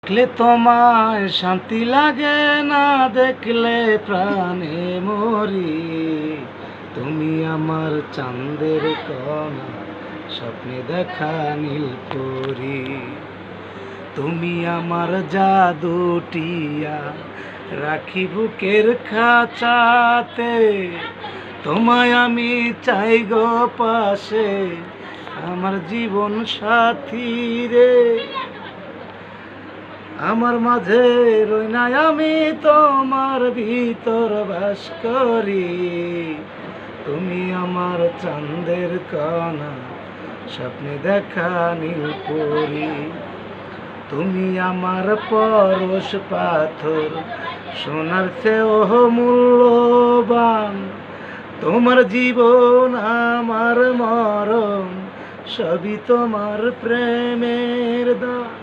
দেখলে তোমায় শান্তি লাগে না, দেখলে প্রাণে মরি। তুমি আমার চাঁদের কণা, স্বপ্নে দেখা নীল পরি। তুমি আমার জাদুটিয়া, রাখি বুকের খাঁচাতে। তোমায় আমি চাই গো পাশে, আমার জীবন সাথী রে। আমার মাঝে রই নাই আমি, তোমার ভিতর বাস করি। তুমি আমার চাঁদের কণা, স্বপ্নে দেখা নীল পরি। তুমি আমার পরশ পাথর, সোনার চেয়েও মূল্যবান। তোমার জীবন আমার মরণ, সবই তোমার প্রেমের দান।